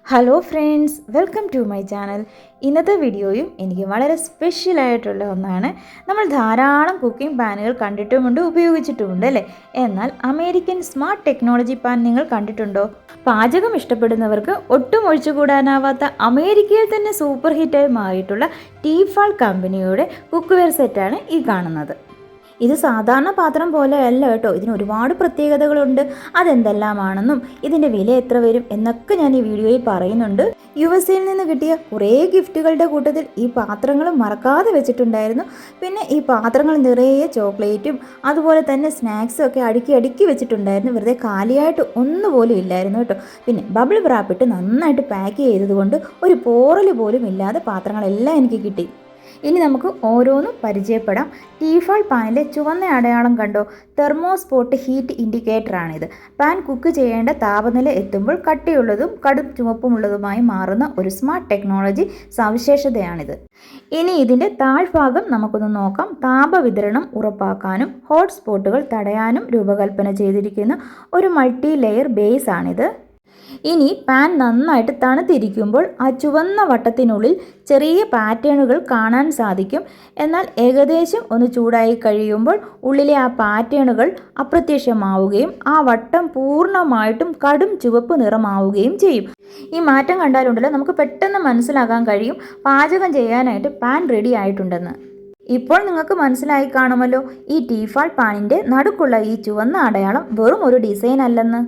Hello friends, welcome to my channel. ഇന്നത്തെ വീഡിയോയും എനിക്ക് വളരെ സ്പെഷ്യലായിട്ടുള്ള ഒന്നാണ്. നമ്മൾ ധാരാളം കുക്കിംഗ് പാനുകൾ കണ്ടിട്ടുമുണ്ട്, ഉപയോഗിച്ചിട്ടുമുണ്ട് അല്ലേ? എന്നാൽ അമേരിക്കൻ സ്മാർട്ട് ടെക്നോളജി പാൻ നിങ്ങൾ കണ്ടിട്ടുണ്ടോ? പാചകം ഇഷ്ടപ്പെടുന്നവർക്ക് ഒട്ടും ഒഴിച്ചുകൂടാനാവാത്ത അമേരിക്കയിൽ തന്നെ സൂപ്പർ ഹിറ്റായി മാറിയിട്ടുള്ള ടീഫാൾ കമ്പനിയുടെ കുക്ക്വെയർ സെറ്റാണ് ഈ കാണുന്നത്. ഇത് സാധാരണ പാത്രം പോലെ അല്ല കേട്ടോ, ഇതിന് ഒരുപാട് പ്രത്യേകതകളുണ്ട്. അതെന്തെല്ലാമാണെന്നും ഇതിൻ്റെ വില എത്ര വരും എന്നൊക്കെ ഞാൻ ഈ വീഡിയോയിൽ പറയുന്നുണ്ട്. USA നിന്ന് കിട്ടിയ കുറേ ഗിഫ്റ്റുകളുടെ കൂട്ടത്തിൽ ഈ പാത്രങ്ങൾ മറക്കാതെ വെച്ചിട്ടുണ്ടായിരുന്നു. പിന്നെ ഈ പാത്രങ്ങൾ നിറയെ ചോക്ലേറ്റും അതുപോലെ തന്നെ സ്നാക്സും ഒക്കെ അടുക്കി വെച്ചിട്ടുണ്ടായിരുന്നു. വെറുതെ കാലിയായിട്ട് ഒന്നുപോലും ഇല്ലായിരുന്നു കേട്ടോ. പിന്നെ ബബിൾ റാപ്പിട്ട് നന്നായിട്ട് പാക്ക് ചെയ്തതുകൊണ്ട് ഒരു പോറൽ പോലും ഇല്ലാതെ പാത്രങ്ങളെല്ലാം എനിക്ക് കിട്ടി. ഇനി നമുക്ക് ഓരോന്നും പരിചയപ്പെടാം. ടീഫാൾ പാനിലെ ചുവന്ന അടയാളം കണ്ടോ? തെർമോസ്പോട്ട് ഹീറ്റ് ഇൻഡിക്കേറ്ററാണിത്. പാൻ കുക്ക് ചെയ്യേണ്ട താപനില എത്തുമ്പോൾ കട്ടിയുള്ളതും കടും ചുവപ്പുമുള്ളതുമായി മാറുന്ന ഒരു സ്മാർട്ട് ടെക്നോളജി സവിശേഷതയാണിത്. ഇനി ഇതിൻ്റെ താഴ്ഭാഗം നമുക്കൊന്ന് നോക്കാം. താപവിതരണം ഉറപ്പാക്കാനും ഹോട്ട്സ്പോട്ടുകൾ തടയാനും രൂപകൽപ്പന ചെയ്തിരിക്കുന്ന ഒരു മൾട്ടി ലെയർ ബേസ് ആണിത്. ഇനി പാൻ നന്നായിട്ട് തണുത്തിരിക്കുമ്പോൾ ആ ചുവന്ന വട്ടത്തിനുള്ളിൽ ചെറിയ പാറ്റേണുകൾ കാണാൻ സാധിക്കും. എന്നാൽ ഏകദേശം ഒന്ന് ചൂടായി കഴിയുമ്പോൾ ഉള്ളിലെ ആ പാറ്റേണുകൾ അപ്രത്യക്ഷമാവുകയും ആ വട്ടം പൂർണ്ണമായിട്ടും കടും ചുവപ്പ് നിറമാവുകയും ചെയ്യും. ഈ മാറ്റം കണ്ടാലുണ്ടല്ലോ നമുക്ക് പെട്ടെന്ന് മനസ്സിലാക്കാൻ കഴിയും പാചകം ചെയ്യാനായിട്ട് പാൻ റെഡി ആയിട്ടുണ്ടെന്ന്. ഇപ്പോൾ നിങ്ങൾക്ക് മനസ്സിലായി കാണുമല്ലോ, ഈ ടീഫാൾ പാനിൻ്റെ നടുക്കുള്ള ഈ ചുവന്ന അടയാളം വെറും ഒരു ഡിസൈൻ അല്ലെന്ന്.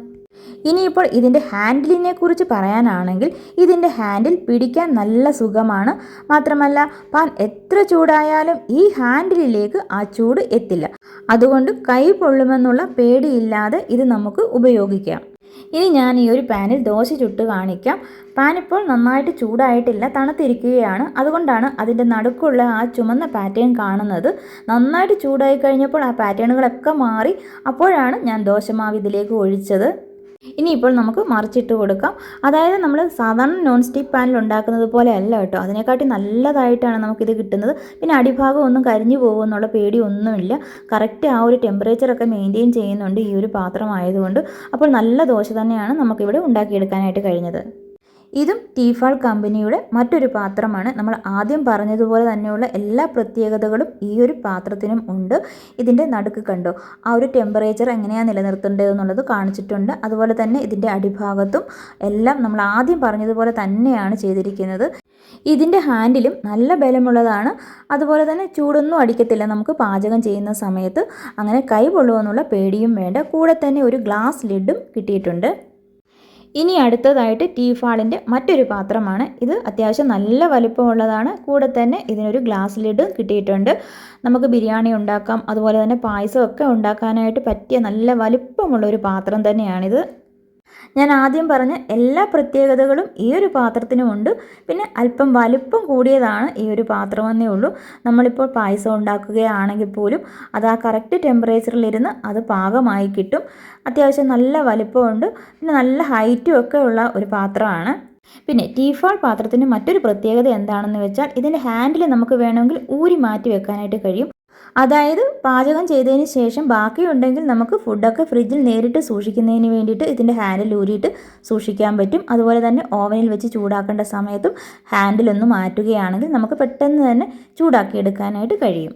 ഇനിയിപ്പോൾ ഇതിൻ്റെ ഹാൻഡിലിനെ കുറിച്ച് പറയാനാണെങ്കിൽ ഇതിൻ്റെ ഹാൻഡിൽ പിടിക്കാൻ നല്ല സുഖമാണ്. മാത്രമല്ല പാൻ എത്ര ചൂടായാലും ഈ ഹാൻഡിലിലേക്ക് ആ ചൂട് എത്തില്ല. അതുകൊണ്ട് കൈ പൊള്ളുമെന്നുള്ള പേടിയില്ലാതെ ഇത് നമുക്ക് ഉപയോഗിക്കാം. ഇനി ഞാൻ ഈ ഒരു പാനിൽ ദോശ ചുട്ട് കാണിക്കാം. പാൻ ഇപ്പോൾ നന്നായിട്ട് ചൂടായിട്ടില്ല, തണുത്തിരിക്കുകയാണ്. അതുകൊണ്ടാണ് അതിൻ്റെ നടുക്കുള്ള ആ ചുമന്ന പാറ്റേൺ കാണുന്നത്. നന്നായിട്ട് ചൂടായി കഴിഞ്ഞപ്പോൾ ആ പാറ്റേണുകളൊക്കെ മാറി. അപ്പോഴാണ് ഞാൻ ദോശമാവ് ഇതിലേക്ക് ഒഴിച്ചത്. ഇനിയിപ്പോൾ നമുക്ക് മറിച്ചിട്ട് കൊടുക്കാം. അതായത് നമ്മൾ സാധാരണ നോൺ സ്റ്റിക്ക് പാനിൽ ഉണ്ടാക്കുന്നത് പോലെ അല്ല കേട്ടോ, അതിനെക്കാട്ടി നല്ലതായിട്ടാണ് നമുക്കിത് കിട്ടുന്നത്. പിന്നെ അടിഭാഗം ഒന്നും കരിഞ്ഞു പോകുമെന്നുള്ള പേടി ഒന്നുമില്ല. കറക്റ്റ് ആ ഒരു ടെമ്പറേച്ചറൊക്കെ മെയിൻറ്റെയിൻ ചെയ്യുന്നുണ്ട് ഈ ഒരു പാത്രം ആയതുകൊണ്ട്. അപ്പോൾ നല്ല ദോശ തന്നെയാണ് നമുക്കിവിടെ ഉണ്ടാക്കിയെടുക്കാനായിട്ട് കഴിഞ്ഞത്. ഇതും ടീഫാൾ കമ്പനിയുടെ മറ്റൊരു പാത്രമാണ്. നമ്മൾ ആദ്യം പറഞ്ഞതുപോലെ തന്നെയുള്ള എല്ലാ പ്രത്യേകതകളും ഈ ഒരു പാത്രത്തിനും ഉണ്ട്. ഇതിൻ്റെ നടുക്ക് കണ്ടോ, ആ ഒരു ടെമ്പറേച്ചർ എങ്ങനെയാണ് നിലനിർത്തേണ്ടതെന്നുള്ളത് കാണിച്ചിട്ടുണ്ട്. അതുപോലെ തന്നെ ഇതിൻ്റെ അടിഭാഗത്തും എല്ലാം നമ്മൾ ആദ്യം പറഞ്ഞതുപോലെ തന്നെയാണ് ചെയ്തിരിക്കുന്നത്. ഇതിൻ്റെ ഹാൻഡിലും നല്ല ബലമുള്ളതാണ്. അതുപോലെ തന്നെ ചൂടൊന്നും അടിക്കത്തില്ല നമുക്ക് പാചകം ചെയ്യുന്ന സമയത്ത്. അങ്ങനെ കൈ പൊള്ളുമെന്നുള്ള പേടിയും വേണ്ട. കൂടെ തന്നെ ഒരു ഗ്ലാസ് ലിഡും കിട്ടിയിട്ടുണ്ട്. ഇനി അടുത്തതായിട്ട് ടീഫാളിൻ്റെ മറ്റൊരു പാത്രമാണ്. ഇത് അത്യാവശ്യം നല്ല വലിപ്പമുള്ളതാണ്. കൂടെ തന്നെ ഇതിനൊരു ഗ്ലാസ് ലിഡ് കിട്ടിയിട്ടുണ്ട്. നമുക്ക് ബിരിയാണി ഉണ്ടാക്കാം, അതുപോലെ തന്നെ പായസമൊക്കെ ഉണ്ടാക്കാനായിട്ട് പറ്റിയ നല്ല വലിപ്പമുള്ള ഒരു പാത്രം തന്നെയാണിത്. ഞാൻ ആദ്യം പറഞ്ഞ എല്ലാ പ്രത്യേകതകളും ഈ ഒരു പാത്രത്തിനുമുണ്ട്. പിന്നെ അല്പം വലിപ്പം കൂടിയതാണ് ഈ ഒരു പാത്രമെന്നേ ഉള്ളൂ. നമ്മളിപ്പോൾ പായസം ഉണ്ടാക്കുകയാണെങ്കിൽ പോലും അത് ആ കറക്റ്റ് ടെമ്പറേച്ചറിലിരുന്ന് അത് പാകമായി കിട്ടും. അത്യാവശ്യം നല്ല വലിപ്പമുണ്ട്. പിന്നെ നല്ല ഹൈറ്റും ഒക്കെ ഉള്ള ഒരു പാത്രമാണ്. പിന്നെ ടീഫാൾ പാത്രത്തിന് മറ്റൊരു പ്രത്യേകത എന്താണെന്ന് വെച്ചാൽ ഇതിൻ്റെ ഹാൻഡിൽ നമുക്ക് വേണമെങ്കിൽ ഊരി മാറ്റി വെക്കാനായിട്ട് കഴിയും. അതായത് പാചകം ചെയ്തതിന് ശേഷം ബാക്കിയുണ്ടെങ്കിൽ നമുക്ക് ഫുഡൊക്കെ ഫ്രിഡ്ജിൽ നേരിട്ട് സൂക്ഷിക്കുന്നതിന് വേണ്ടിയിട്ട് ഇതിൻ്റെ ഹാൻഡിൽ ഊരിയിട്ട് സൂക്ഷിക്കാൻ പറ്റും. അതുപോലെ തന്നെ ഓവനിൽ വെച്ച് ചൂടാക്കേണ്ട സമയത്തും ഹാൻഡിലൊന്ന് മാറ്റുകയാണെങ്കിൽ നമുക്ക് പെട്ടെന്ന് തന്നെ ചൂടാക്കിയെടുക്കാനായിട്ട് കഴിയും.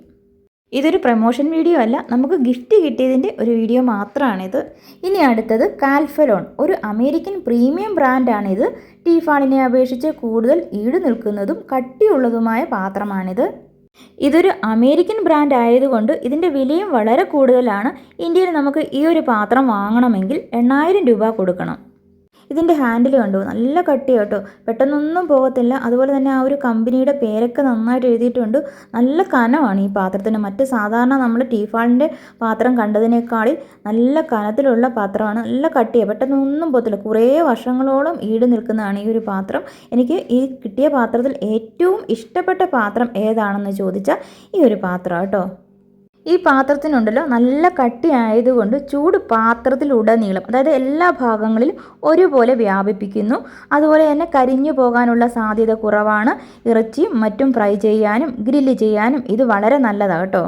ഇതൊരു പ്രൊമോഷൻ വീഡിയോ അല്ല, നമുക്ക് ഗിഫ്റ്റ് കിട്ടിയതിൻ്റെ ഒരു വീഡിയോ മാത്രമാണിത്. ഇനി അടുത്തത് കാൽഫലോൺ, ഒരു അമേരിക്കൻ പ്രീമിയം ബ്രാൻഡാണിത്. ടീഫാളിനെ അപേക്ഷിച്ച് കൂടുതൽ ഈട് നിൽക്കുന്നതും കട്ടിയുള്ളതുമായ പാത്രമാണിത്. ഇതൊരു അമേരിക്കൻ ബ്രാൻഡ് ആയതുകൊണ്ട് ഇതിൻ്റെ വിലയും വളരെ കൂടുതലാണ്. ഇന്ത്യയിൽ നമുക്ക് ഈ ഒരു പാത്രം വാങ്ങണമെങ്കിൽ 8000 രൂപ കൊടുക്കണം. ഇതിൻ്റെ ഹാൻഡിൽ കണ്ടോ, നല്ല കട്ടി കേട്ടോ, പെട്ടെന്നൊന്നും പോകത്തില്ല. അതുപോലെ തന്നെ ആ ഒരു കമ്പനിയുടെ പേരൊക്കെ നന്നായിട്ട് എഴുതിയിട്ടുണ്ട്. നല്ല കനമാണ് ഈ പാത്രത്തിന്. മറ്റ് സാധാരണ നമ്മൾ ടീഫാളിൻ്റെ പാത്രം കണ്ടതിനേക്കാളിൽ നല്ല കനത്തിലുള്ള പാത്രമാണ്. നല്ല കട്ടിയാണ്, പെട്ടെന്നൊന്നും പോകത്തില്ല. കുറേ വർഷങ്ങളോളം ഈട് നിൽക്കുന്നതാണ് ഈ ഒരു പാത്രം. എനിക്ക് ഈ കിട്ടിയ പാത്രത്തിൽ ഏറ്റവും ഇഷ്ടപ്പെട്ട പാത്രം ഏതാണെന്ന് ചോദിച്ചാൽ ഈ ഒരു പാത്രം കേട്ടോ. ഈ പാത്രത്തിനുണ്ടല്ലോ നല്ല കട്ടി ആയതുകൊണ്ട് ചൂട് പാത്രത്തിലുടനീളം, അതായത് എല്ലാ ഭാഗങ്ങളിലും ഒരുപോലെ വ്യാപിപ്പിക്കുന്നു. അതുപോലെ തന്നെ കരിഞ്ഞു പോകാനുള്ള സാധ്യത കുറവാണ്. ഇറച്ചിയും മറ്റും ഫ്രൈ ചെയ്യാനും ഗ്രില്ല് ചെയ്യാനും ഇത് വളരെ നല്ലതാണ് കേട്ടോ.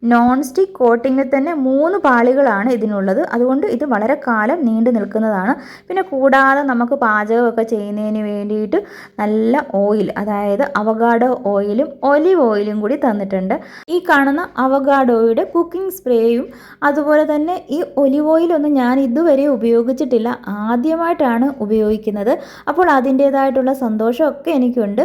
നോൺ സ്റ്റിക്ക് കോട്ടിങ്ങിൽ തന്നെ 3 പാളികളാണ് ഇതിനുള്ളത്. അതുകൊണ്ട് ഇത് വളരെ കാലം നീണ്ടു നിൽക്കുന്നതാണ്. പിന്നെ കൂടാതെ നമുക്ക് പാചകമൊക്കെ ചെയ്യുന്നതിന് വേണ്ടിയിട്ട് നല്ല ഓയിൽ, അതായത് അവഗാഡോ ഓയിലും ഒലിവ് ഓയിലും കൂടി തന്നിട്ടുണ്ട്. ഈ കാണുന്ന അവഗാഡോയുടെ കുക്കിംഗ് സ്പ്രേയും അതുപോലെ തന്നെ ഈ ഒലിവ് ഓയിലൊന്നും ഞാൻ ഇതുവരെ ഉപയോഗിച്ചിട്ടില്ല, ആദ്യമായിട്ടാണ് ഉപയോഗിക്കുന്നത്. അപ്പോൾ അതിൻ്റേതായിട്ടുള്ള സന്തോഷമൊക്കെ എനിക്കുണ്ട്.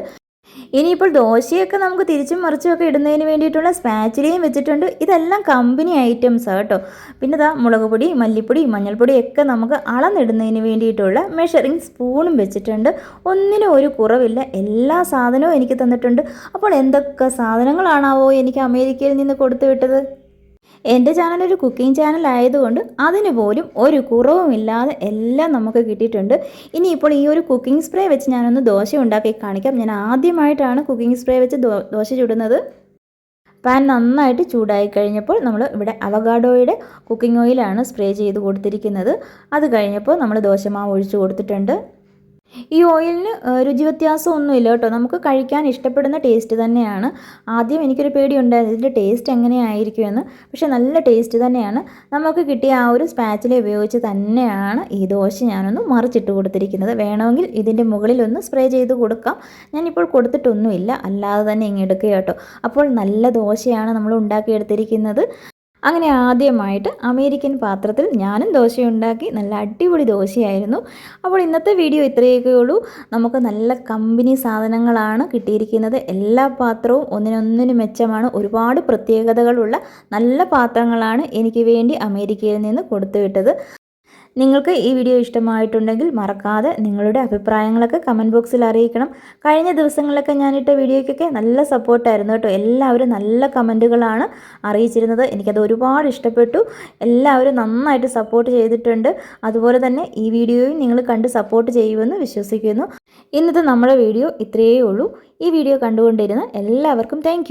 ഇനിയിപ്പോൾ ദോശയൊക്കെ നമുക്ക് തിരിച്ചും മറിച്ചുമൊക്കെ ഇടുന്നതിന് വേണ്ടിയിട്ടുള്ള സ്പാച്ചിലയും വെച്ചിട്ടുണ്ട്. ഇതെല്ലാം കമ്പനി ഐറ്റംസ് കേട്ടോ. പിന്നെ ഇതാ മുളക് പൊടി, മല്ലിപ്പൊടി, മഞ്ഞൾപ്പൊടി ഒക്കെ നമുക്ക് അളന്നിടുന്നതിന് വേണ്ടിയിട്ടുള്ള മെഷറിംഗ് സ്പൂണും വെച്ചിട്ടുണ്ട്. ഒന്നിനും ഒരു കുറവില്ല, എല്ലാ സാധനവും എനിക്ക് തന്നിട്ടുണ്ട്. അപ്പോൾ എന്തൊക്കെ സാധനങ്ങളാണാവോ എനിക്ക് അമേരിക്കയിൽ നിന്ന് കൊടുത്തു വിട്ടത്. എൻ്റെ ചാനൽ ഒരു കുക്കിംഗ് ചാനൽ ആയതുകൊണ്ട് അതിന് പോലും ഒരു കുറവുമില്ലാതെ എല്ലാം നമുക്ക് കിട്ടിയിട്ടുണ്ട്. ഇനിയിപ്പോൾ ഈ ഒരു കുക്കിംഗ് സ്പ്രേ വെച്ച് ഞാനൊന്ന് ദോശ ഉണ്ടാക്കി കാണിക്കാം. ഞാൻ ആദ്യമായിട്ടാണ് കുക്കിംഗ് സ്പ്രേ വെച്ച് ദോശ ചുടുന്നത്. പാൻ നന്നായിട്ട് ചൂടായി കഴിഞ്ഞപ്പോൾ നമ്മൾ ഇവിടെ അവഗാഡോയുടെ കുക്കിംഗ് ഓയിലാണ് സ്പ്രേ ചെയ്ത് കൊടുത്തിരിക്കുന്നത്. അത് കഴിഞ്ഞപ്പോൾ നമ്മൾ ദോശമാവ് ഒഴിച്ച് കൊടുത്തിട്ടുണ്ട്. ഈ ഓയിലിന് രുചി വ്യത്യാസമൊന്നുമില്ല കേട്ടോ, നമുക്ക് കഴിക്കാൻ ഇഷ്ടപ്പെടുന്ന ടേസ്റ്റ് തന്നെയാണ്. ആദ്യം എനിക്കൊരു പേടിയുണ്ടായിരുന്നു ഇതിൻ്റെ ടേസ്റ്റ് എങ്ങനെയായിരിക്കുമെന്ന്. പക്ഷേ നല്ല ടേസ്റ്റ് തന്നെയാണ്. നമുക്ക് കിട്ടിയ ആ ഒരു സ്പാച്ചില ഉപയോഗിച്ച് തന്നെയാണ് ഈ ദോശ ഞാനൊന്ന് മറിച്ചിട്ട് കൊടുത്തിരിക്കുന്നത്. വേണമെങ്കിൽ ഇതിൻ്റെ മുകളിലൊന്ന് സ്പ്രേ ചെയ്ത് കൊടുക്കാം. ഞാനിപ്പോൾ കൊടുത്തിട്ടൊന്നുമില്ല, അല്ലാതെ തന്നെ ഇങ്ങെടുക്കുക കേട്ടോ. അപ്പോൾ നല്ല ദോശയാണ് നമ്മൾ ഉണ്ടാക്കിയെടുത്തിരിക്കുന്നത്. അങ്ങനെ ആദ്യമായിട്ട് അമേരിക്കൻ പാത്രത്തിൽ ഞാനും ദോശയുണ്ടാക്കി. നല്ല അടിപൊളി ദോശയായിരുന്നു. അപ്പോൾ ഇന്നത്തെ വീഡിയോ ഇത്രയൊക്കെ ഉള്ളൂ. നമുക്ക് നല്ല കമ്പനി സാധനങ്ങളാണ് കിട്ടിയിരിക്കുന്നത്. എല്ലാ പാത്രവും ഒന്നിനൊന്നിന് മെച്ചമാണ്. ഒരുപാട് പ്രത്യേകതകളുള്ള നല്ല പാത്രങ്ങളാണ് എനിക്ക് വേണ്ടി അമേരിക്കയിൽ നിന്ന് കൊടുത്തുവിട്ടത്. നിങ്ങൾക്ക് ഈ വീഡിയോ ഇഷ്ടമായിട്ടുണ്ടെങ്കിൽ മറക്കാതെ നിങ്ങളുടെ അഭിപ്രായങ്ങളൊക്കെ കമൻറ്റ് ബോക്സിൽ അറിയിക്കണം. കഴിഞ്ഞ ദിവസങ്ങളിലൊക്കെ ഞാനിട്ട വീഡിയോയ്ക്കൊക്കെ നല്ല സപ്പോർട്ടായിരുന്നു കേട്ടോ. എല്ലാവരും നല്ല കമൻറ്റുകളാണ് അറിയിച്ചിരുന്നത്. എനിക്കത് ഒരുപാട് ഇഷ്ടപ്പെട്ടു. എല്ലാവരും നന്നായിട്ട് സപ്പോർട്ട് ചെയ്തിട്ടുണ്ട്. അതുപോലെ തന്നെ ഈ വീഡിയോയും നിങ്ങൾ കണ്ട് സപ്പോർട്ട് ചെയ്യുമെന്ന് വിശ്വസിക്കുന്നു. ഇന്നത്തെ നമ്മുടെ വീഡിയോ ഇത്രയേ ഉള്ളൂ. ഈ വീഡിയോ കണ്ടുകൊണ്ടിരുന്ന എല്ലാവർക്കും താങ്ക്